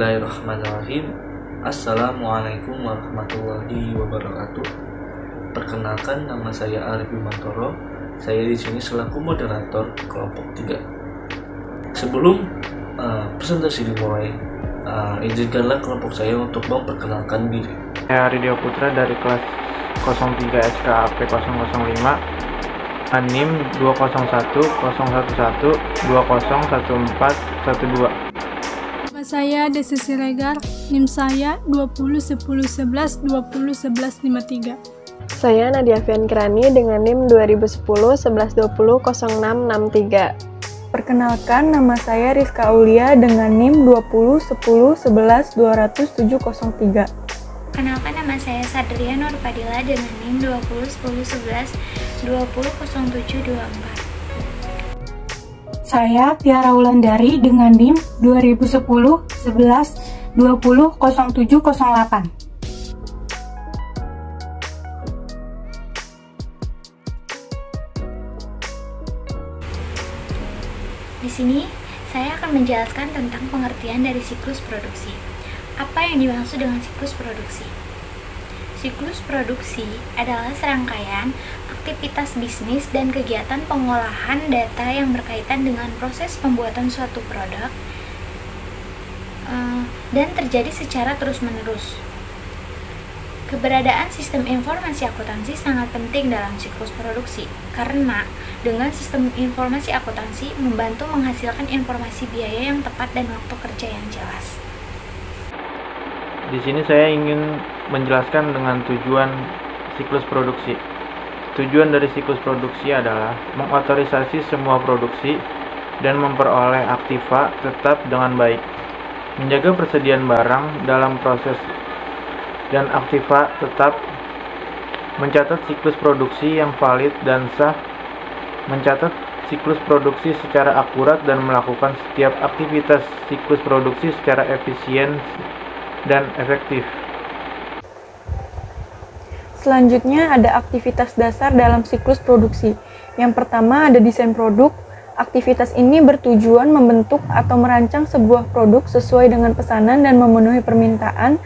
Bismillahirrahmanirrahim. Assalamualaikum warahmatullahi wabarakatuh. Perkenalkan, nama saya Arif Bimantoro. Saya di sini selaku moderator kelompok 3. Sebelum presentasi dimulai, izinkanlah kelompok saya untuk memperkenalkan diri. Saya Ridho Putra dari kelas 03 SKAP 005, NIM 201 011 201412. Nama saya Desi Siregar, NIM saya 201011 201153. Saya Nadia Fiankrani dengan NIM 2010 1120 0663. Perkenalkan, nama saya Rizka Aulia dengan NIM 20 10 11 20703. Kenalkan, nama saya Sadria Nur Fadila dengan NIM 20 10 11 20 0724. Saya Tiara Wulandari dengan NIM 2010 11 20 0708. Di sini, saya akan menjelaskan tentang pengertian dari siklus produksi. Apa yang dimaksud dengan siklus produksi? Siklus produksi adalah serangkaian aktivitas bisnis dan kegiatan pengolahan data yang berkaitan dengan proses pembuatan suatu produk dan terjadi secara terus-menerus. Keberadaan sistem informasi akuntansi sangat penting dalam siklus produksi, karena dengan sistem informasi akuntansi membantu menghasilkan informasi biaya yang tepat dan waktu kerja yang jelas. Di sini saya ingin menjelaskan dengan tujuan siklus produksi. Tujuan dari siklus produksi adalah mengotorisasi semua produksi dan memperoleh aktiva tetap dengan baik, menjaga persediaan barang dalam proses dan aktiva tetap, mencatat siklus produksi yang valid dan sah, mencatat siklus produksi secara akurat dan melakukan setiap aktivitas siklus produksi secara efisien dan efektif. Selanjutnya ada aktivitas dasar dalam siklus produksi. Yang pertama ada desain produk. Aktivitas ini bertujuan membentuk atau merancang sebuah produk sesuai dengan pesanan dan memenuhi permintaan.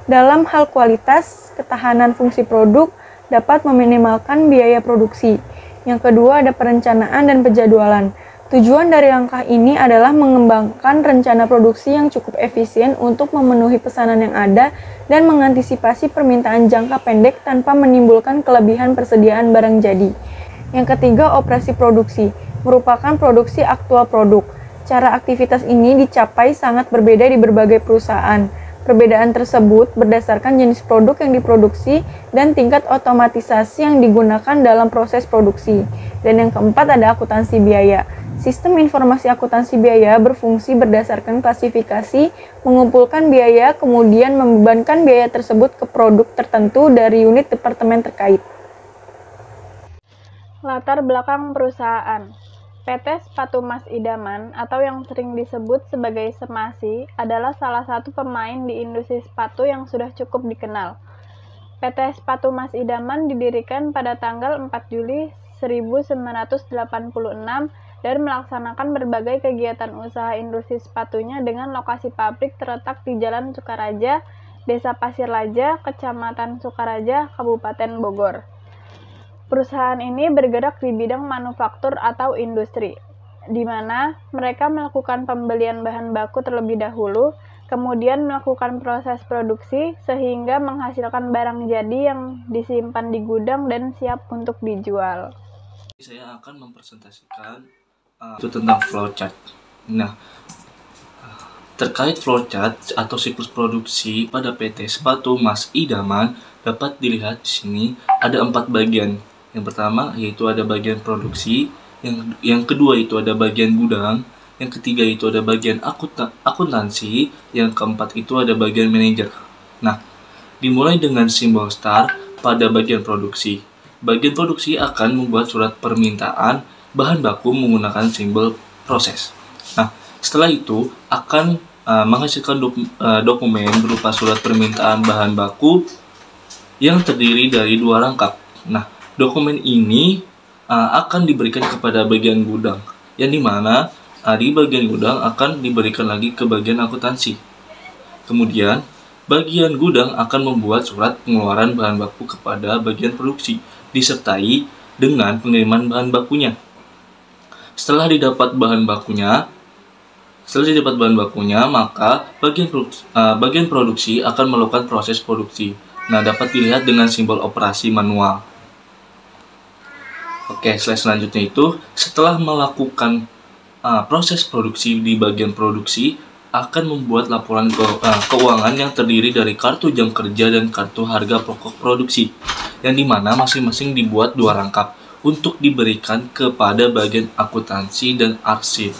Dalam hal kualitas, ketahanan fungsi produk dapat meminimalkan biaya produksi. Yang kedua ada perencanaan dan penjadwalan. Tujuan dari langkah ini adalah mengembangkan rencana produksi yang cukup efisien untuk memenuhi pesanan yang ada dan mengantisipasi permintaan jangka pendek tanpa menimbulkan kelebihan persediaan barang jadi. Yang ketiga, operasi produksi, merupakan produksi aktual produk. Cara aktivitas ini dicapai sangat berbeda di berbagai perusahaan. Perbedaan tersebut berdasarkan jenis produk yang diproduksi dan tingkat otomatisasi yang digunakan dalam proses produksi. Dan yang keempat ada akuntansi biaya. Sistem informasi akuntansi biaya berfungsi berdasarkan klasifikasi, mengumpulkan biaya, kemudian membebankan biaya tersebut ke produk tertentu dari unit departemen terkait. Latar belakang perusahaan. PT Sepatu Mas Idaman atau yang sering disebut sebagai Semasi adalah salah satu pemain di industri sepatu yang sudah cukup dikenal. PT Sepatu Mas Idaman didirikan pada tanggal 4 Juli 1986 dan melaksanakan berbagai kegiatan usaha industri sepatunya dengan lokasi pabrik terletak di Jalan Sukaraja, Desa Pasir Laja, Kecamatan Sukaraja, Kabupaten Bogor. Perusahaan ini bergerak di bidang manufaktur atau industri, di mana mereka melakukan pembelian bahan baku terlebih dahulu, kemudian melakukan proses produksi sehingga menghasilkan barang jadi yang disimpan di gudang dan siap untuk dijual. Saya akan mempresentasikan itu tentang flowchart. Nah, terkait flowchart atau siklus produksi pada PT Sepatu Mas Idaman dapat dilihat di sini ada 4 bagian. Yang pertama yaitu ada bagian produksi, yang kedua itu ada bagian gudang, yang ketiga itu ada bagian akuntansi, yang keempat itu ada bagian manajer. Nah, dimulai dengan simbol star pada bagian produksi. Bagian produksi akan membuat surat permintaan bahan baku menggunakan simbol proses. Nah, setelah itu akan menghasilkan dokumen berupa surat permintaan bahan baku yang terdiri dari 2 rangkap. Nah, dokumen ini akan diberikan kepada bagian gudang, yang dimana di bagian gudang akan diberikan lagi ke bagian akuntansi. Kemudian, bagian gudang akan membuat surat pengeluaran bahan baku kepada bagian produksi, disertai dengan pengiriman bahan bakunya. Setelah didapat bahan bakunya, maka bagian produksi akan melakukan proses produksi. Nah, dapat dilihat dengan simbol operasi manual. Oke, slide selanjutnya itu setelah melakukan proses produksi di bagian produksi akan membuat laporan keuangan yang terdiri dari kartu jam kerja dan kartu harga pokok produksi, yang dimana masing-masing dibuat 2 rangkap untuk diberikan kepada bagian akuntansi dan arsip.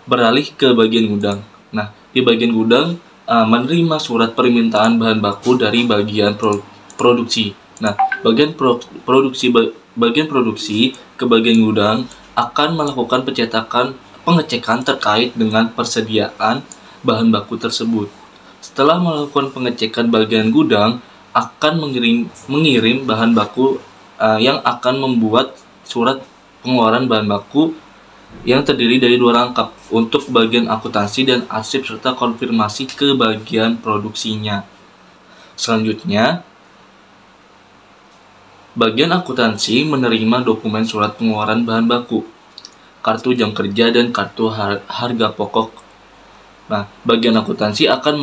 Beralih ke bagian gudang. Nah, di bagian gudang menerima surat permintaan bahan baku dari bagian produksi. Nah, bagian produksi ke bagian gudang akan melakukan pengecekan terkait dengan persediaan bahan baku tersebut. Setelah melakukan pengecekan, bagian gudang akan mengirim bahan baku yang akan membuat surat pengeluaran bahan baku yang terdiri dari 2 rangkap untuk bagian akuntansi dan arsip serta konfirmasi ke bagian produksinya. Selanjutnya, bagian akuntansi menerima dokumen surat pengeluaran bahan baku, kartu jam kerja, dan kartu harga pokok. Nah, bagian akuntansi akan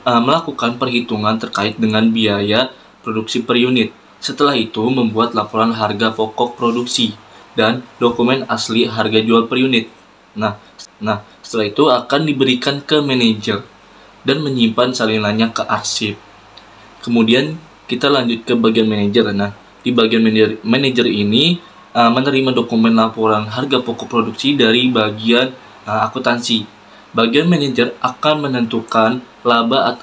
melakukan perhitungan terkait dengan biaya produksi per unit. Setelah itu, membuat laporan harga pokok produksi dan dokumen asli harga jual per unit. Nah, setelah itu akan diberikan ke manajer dan menyimpan salinannya ke arsip. Kemudian kita lanjut ke bagian manajer. Nah, di bagian manajer ini menerima dokumen laporan harga pokok produksi dari bagian akuntansi. Bagian manajer akan menentukan laba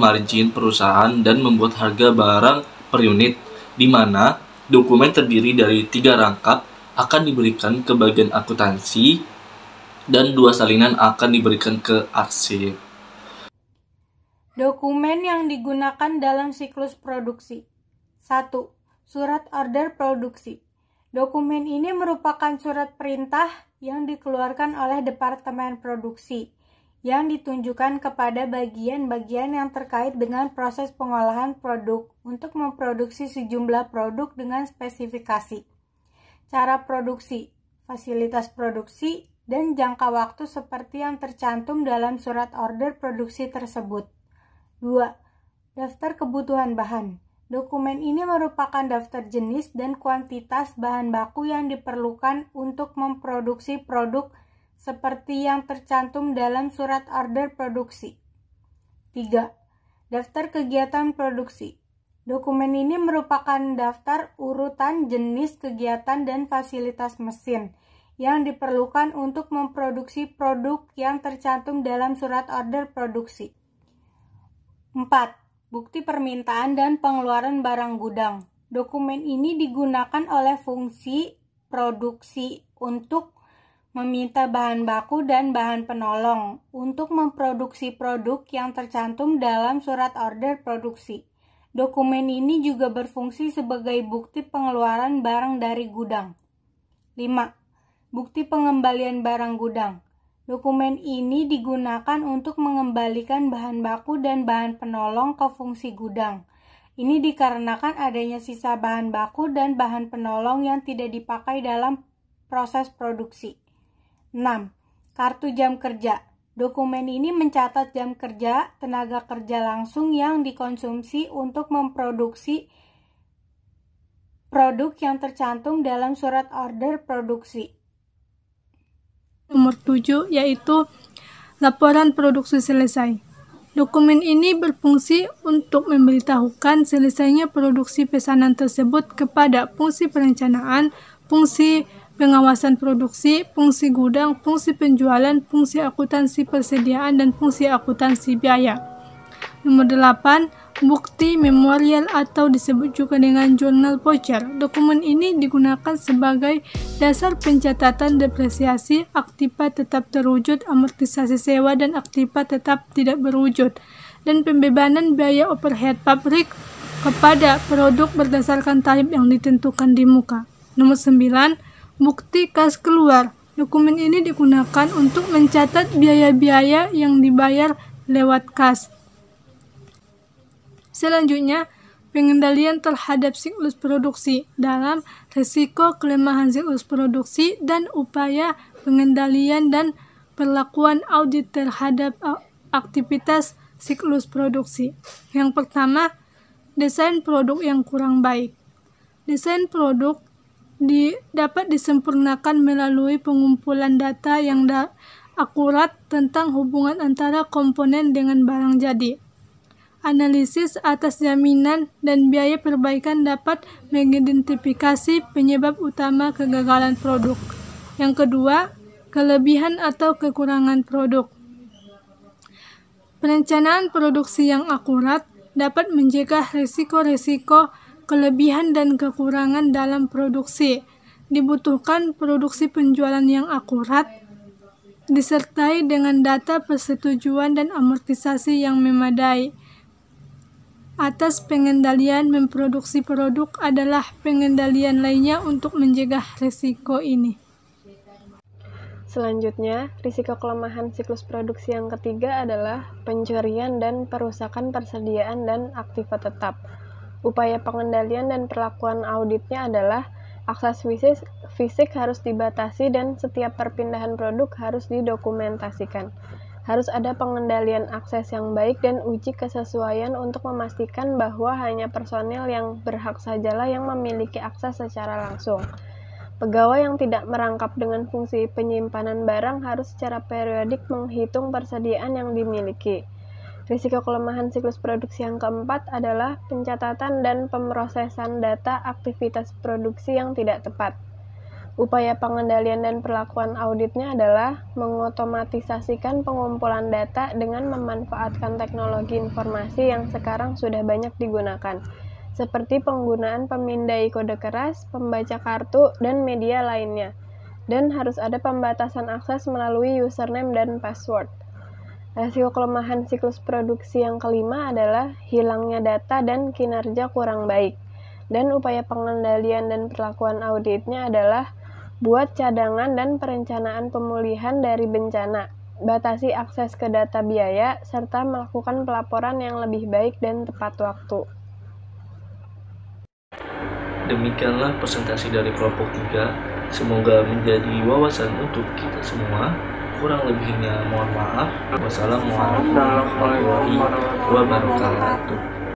margin perusahaan dan membuat harga barang per unit, di mana dokumen terdiri dari 3 rangkap akan diberikan ke bagian akuntansi dan 2 salinan akan diberikan ke arsip. Dokumen yang digunakan dalam siklus produksi. 1. Surat order produksi. Dokumen ini merupakan surat perintah yang dikeluarkan oleh Departemen Produksi yang ditunjukkan kepada bagian-bagian yang terkait dengan proses pengolahan produk untuk memproduksi sejumlah produk dengan spesifikasi, cara produksi, fasilitas produksi, dan jangka waktu seperti yang tercantum dalam surat order produksi tersebut. 2. Daftar kebutuhan bahan. Dokumen ini merupakan daftar jenis dan kuantitas bahan baku yang diperlukan untuk memproduksi produk seperti yang tercantum dalam surat order produksi. 3. Daftar kegiatan produksi. Dokumen ini merupakan daftar urutan jenis kegiatan dan fasilitas mesin yang diperlukan untuk memproduksi produk yang tercantum dalam surat order produksi. 4. Bukti permintaan dan pengeluaran barang gudang. Dokumen ini digunakan oleh fungsi produksi untuk meminta bahan baku dan bahan penolong untuk memproduksi produk yang tercantum dalam surat order produksi. Dokumen ini juga berfungsi sebagai bukti pengeluaran barang dari gudang. 5. Bukti pengembalian barang gudang. Dokumen ini digunakan untuk mengembalikan bahan baku dan bahan penolong ke fungsi gudang. Ini dikarenakan adanya sisa bahan baku dan bahan penolong yang tidak dipakai dalam proses produksi. 6. Kartu jam kerja. Dokumen ini mencatat jam kerja, tenaga kerja langsung yang dikonsumsi untuk memproduksi produk yang tercantum dalam surat order produksi. Nomor 7 yaitu laporan produksi selesai. Dokumen ini berfungsi untuk memberitahukan selesainya produksi pesanan tersebut kepada fungsi perencanaan, fungsi pengawasan produksi, fungsi gudang, fungsi penjualan, fungsi akuntansi persediaan, dan fungsi akuntansi biaya. Nomor 8, bukti memorial atau disebut juga dengan journal voucher. Dokumen ini digunakan sebagai dasar pencatatan depresiasi, aktiva tetap terwujud, amortisasi sewa, dan aktiva tetap tidak berwujud, dan pembebanan biaya overhead pabrik kepada produk berdasarkan tarif yang ditentukan di muka. Nomor 9, bukti kas keluar. Dokumen ini digunakan untuk mencatat biaya-biaya yang dibayar lewat kas. Selanjutnya, pengendalian terhadap siklus produksi dalam risiko kelemahan siklus produksi dan upaya pengendalian dan perlakuan audit terhadap aktivitas siklus produksi. Yang pertama, desain produk yang kurang baik. Desain produk dapat disempurnakan melalui pengumpulan data yang akurat tentang hubungan antara komponen dengan barang jadi. Analisis atas jaminan dan biaya perbaikan dapat mengidentifikasi penyebab utama kegagalan produk. Yang kedua, kelebihan atau kekurangan produk. Perencanaan produksi yang akurat dapat mencegah risiko-risiko kelebihan dan kekurangan dalam produksi. Dibutuhkan produksi penjualan yang akurat, disertai dengan data persetujuan dan amortisasi yang memadai. Atas pengendalian memproduksi produk adalah pengendalian lainnya untuk mencegah risiko ini. Selanjutnya, risiko kelemahan siklus produksi yang ketiga adalah pencurian dan perusakan persediaan dan aktiva tetap. Upaya pengendalian dan perlakuan auditnya adalah akses fisik harus dibatasi dan setiap perpindahan produk harus didokumentasikan. Harus ada pengendalian akses yang baik dan uji kesesuaian untuk memastikan bahwa hanya personel yang berhak sajalah yang memiliki akses secara langsung. Pegawai yang tidak merangkap dengan fungsi penyimpanan barang harus secara periodik menghitung persediaan yang dimiliki. Risiko kelemahan siklus produksi yang keempat adalah pencatatan dan pemrosesan data aktivitas produksi yang tidak tepat. Upaya pengendalian dan perlakuan auditnya adalah mengotomatisasikan pengumpulan data dengan memanfaatkan teknologi informasi yang sekarang sudah banyak digunakan, seperti penggunaan pemindai kode keras, pembaca kartu, dan media lainnya. Dan harus ada pembatasan akses melalui username dan password. Risiko kelemahan siklus produksi yang kelima adalah hilangnya data dan kinerja kurang baik. Dan upaya pengendalian dan perlakuan auditnya adalah buat cadangan dan perencanaan pemulihan dari bencana, batasi akses ke data biaya, serta melakukan pelaporan yang lebih baik dan tepat waktu. Demikianlah presentasi dari kelompok 3. Semoga menjadi wawasan untuk kita semua. Kurang lebihnya mohon maaf. Wassalamualaikum warahmatullahi wabarakatuh.